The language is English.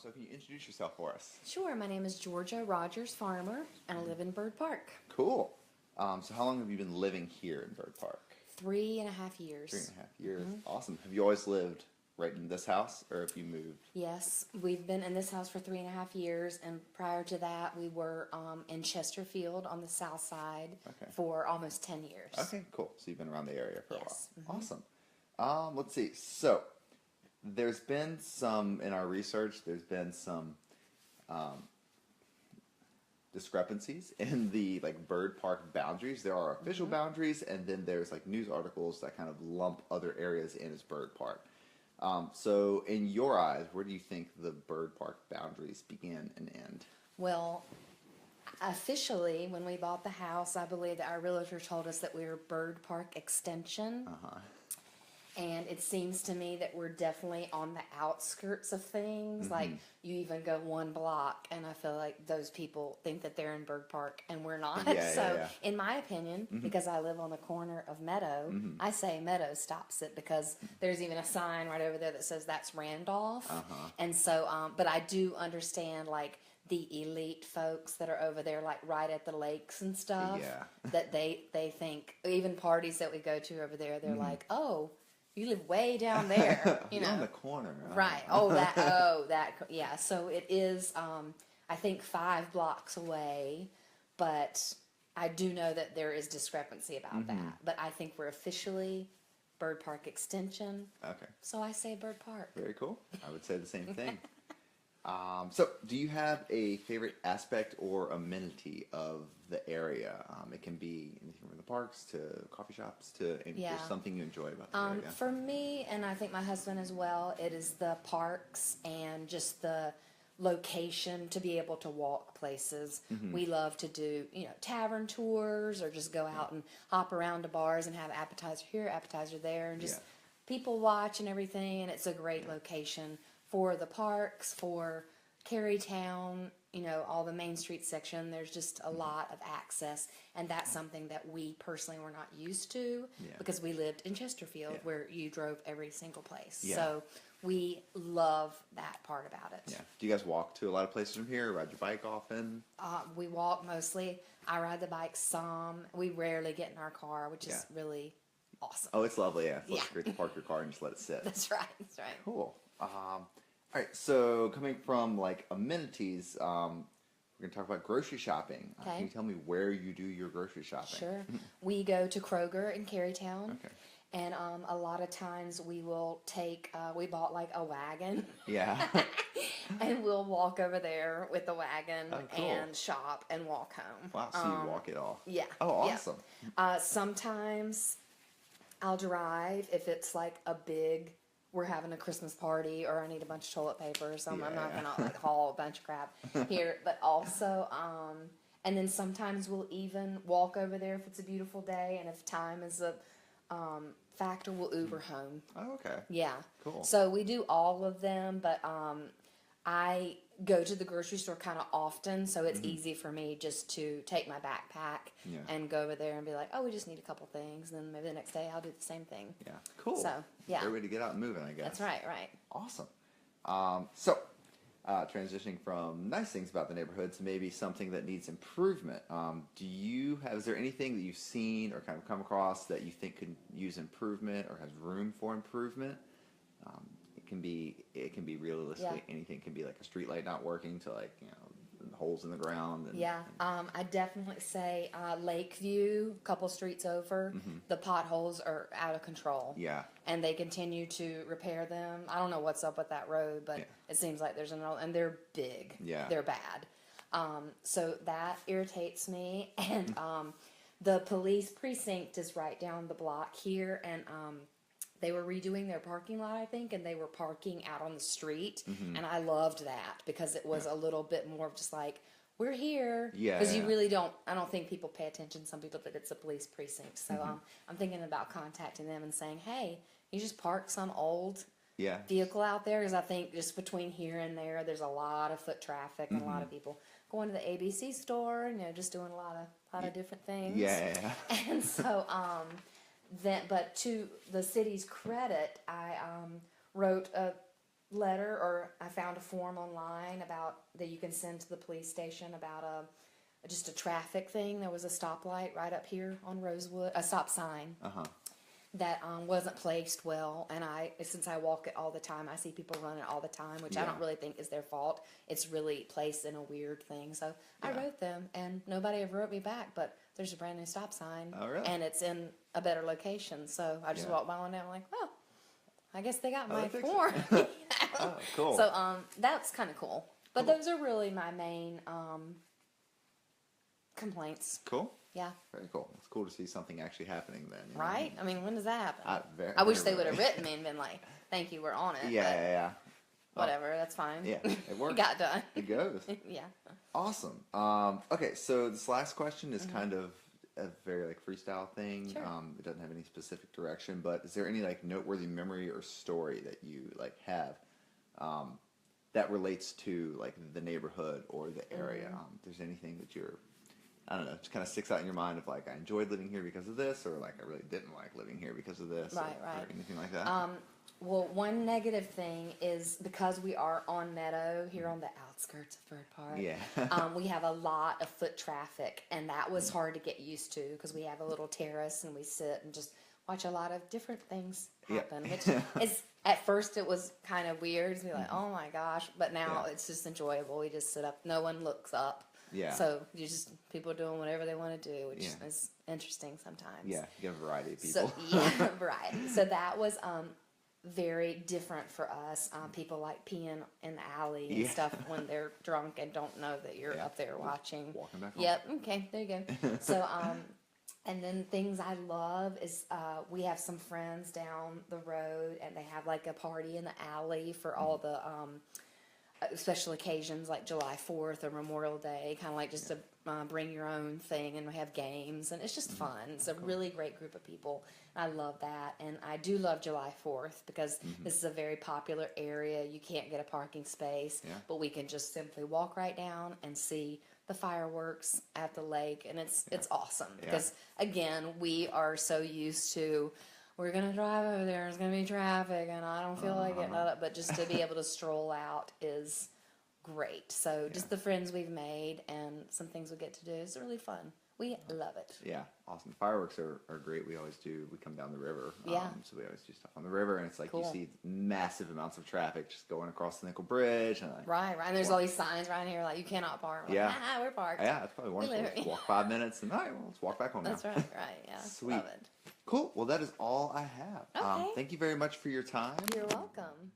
So can you introduce yourself for us? Sure, my name is Georgia Rogers Farmer, and I live in Bird Park. Cool. So how long have you been living here in Bird Park? 3.5 years. 3.5 years. Awesome. Have you always lived right in this house, or have you moved? Yes, we've been in this house for 3.5 years, and prior to that, we were in Chesterfield on the south side for almost 10 years. Okay, cool. So you've been around the area for a Yes. while. Awesome. Let's see. So there's been some, in our research, there's been some discrepancies in the bird park boundaries. There are official boundaries, and then there's news articles that kind of lump other areas in as bird park. So in your eyes, where do you think the bird park boundaries begin and end? Well, officially, when we bought the house, I believe that our realtor told us that we were Bird Park Extension. And it seems to me that we're definitely on the outskirts of things. Like, you even go one block, and I feel like those people think that they're in Bird Park, and we're not. In my opinion, because I live on the corner of Meadow, I say Meadow stops it, because there's even a sign right over there that says that's Randolph. And so, but I do understand, the elite folks that are over there, right at the lakes and stuff, that they think, even parties that we go to over there, they're like, oh, you live way down there, You're on the corner. Right. Yeah. So it is, I think 5 blocks away, but I do know that there is discrepancy about that. But I think we're officially Bird Park Extension. Okay. So I say Bird Park. Very cool. I would say the same thing. So do you have a favorite aspect or amenity of the area? It can be anything from the parks to coffee shops to just something you enjoy about the area. For me, and I think my husband as well, it is the parks and just the location to be able to walk places. We love to do, tavern tours, or just go out and hop around to bars and have appetizer here, appetizer there, and just people watch and everything. And it's a great location for the parks, for Carytown, all the Main Street section. There's just a lot of access, and that's something that we personally were not used to because we lived in Chesterfield where you drove every single place. So we love that part about it. Do you guys walk to a lot of places from here? Ride your bike often? We walk mostly. I ride the bike some. We rarely get in our car, which is really awesome. Oh, it's lovely, It's great to park your car and just let it sit. That's right. Cool. All right, so coming from amenities, we're going to talk about grocery shopping. Can you tell me where you do your grocery shopping? Sure. We go to Kroger in Carytown. Okay. And a lot of times we will take, we bought a wagon. Yeah. And we'll walk over there with the wagon and shop and walk home. Wow, so you walk it all. Yeah. Oh, awesome. Yeah. Sometimes I'll drive if it's a big, we're having a Christmas party, or I need a bunch of toilet paper, so I'm not going to haul a bunch of crap here. But also, and then sometimes we'll even walk over there if it's a beautiful day, and if time is a factor, we'll Uber home. Oh, okay. Yeah. Cool. So we do all of them, but I go to the grocery store kind of often, so it's easy for me just to take my backpack and go over there and be like, oh, we just need a couple things, and then maybe the next day I'll do the same thing. Yeah, cool. So, yeah. Great way to get out and moving, I guess. That's right. Awesome. Transitioning from nice things about the neighborhood to maybe something that needs improvement. Is there anything that you've seen or kind of come across that you think could use improvement or has room for improvement? It can be realistically anything. It can be a street light not working to holes in the ground. I definitely say Lakeview, a couple streets over, the potholes are out of control. Yeah. And they continue to repair them. I don't know what's up with that road, but it seems like there's and they're big. Yeah. They're bad. So that irritates me. And the police precinct is right down the block here, and they were redoing their parking lot, I think, and they were parking out on the street. And I loved that because it was a little bit more of just we're here. Yeah. Because you really I don't think people pay attention. Some people think it's a police precinct. So I'm thinking about contacting them and saying, hey, you just park some old vehicle out there? Because I think just between here and there's a lot of foot traffic and a lot of people going to the ABC store and just doing a lot of different things. Yeah. And so but to the city's credit, I wrote a letter, or I found a form online about that you can send to the police station about just a traffic thing. There was a stoplight right up here on Rosewood, a stop sign that wasn't placed well, and since I walk it all the time, I see people run it all the time, which I don't really think is their fault. It's really placed in a weird thing. So I wrote them, and nobody ever wrote me back, but there's a brand new stop sign, and it's in a better location. So I just walked by one day, I'm like, well, I guess they got my form. Oh, cool. So that's kind of cool. But those are really my main complaints. Cool. Yeah. Very cool. It's cool to see something actually happening then. Right? I mean, when does that happen? Very, I wish they would have written me and been like, thank you, we're on it. Yeah. Whatever, that's fine. Yeah, it works. It got done. It goes. Yeah. Awesome. Okay, so this last question is kind of a very like freestyle thing. Sure. It doesn't have any specific direction, but is there any like noteworthy memory or story that you like have that relates to like the neighborhood or the area? If there's anything that I don't know, just kind of sticks out in your mind of like, I enjoyed living here because of this, or like, I really didn't like living here because of this, Right. or anything like that? Well, one negative thing is because we are on Meadow here on the outskirts of Bird Park. We have a lot of foot traffic, and that was hard to get used to because we have a little terrace and we sit and just watch a lot of different things happen. Which is at first it was kind of weird to be like, oh my gosh, but now it's just enjoyable. We just sit up, no one looks up. So people doing whatever they want to do, which is interesting sometimes. Yeah, you have a variety of people. So, variety. So that was very different for us. People like peeing in the alley and stuff when they're drunk and don't know that you're up there watching. Walking back home. Yep. Okay. There you go. So, and then things I love is we have some friends down the road, and they have like a party in the alley for all the special occasions like July 4th or Memorial Day, kind of like just to bring your own thing, and we have games, and it's just fun. It's a really great group of people. I love that, and I do love July 4th because this is a very popular area. You can't get a parking space, but we can just simply walk right down and see the fireworks at the lake, and it's awesome because again, we are so used to, we're going to drive over there, there's going to be traffic, and I don't feel like it. But just to be able to stroll out is great. So just the friends we've made and some things we get to do is really fun. We love it. Yeah, awesome. Fireworks are great. We come down the river. So we always do stuff on the river, and it's like you see massive amounts of traffic just going across the Nickel Bridge. And like, right. And there's all these signs right here like, you cannot park. Like, we're parked. Yeah, it's probably wonderful. Just walk 5 minutes, and all right, well, let's walk back home now. That's right, yeah. Sweet. Love it. Cool. Well, that is all I have. Okay. Thank you very much for your time. You're welcome.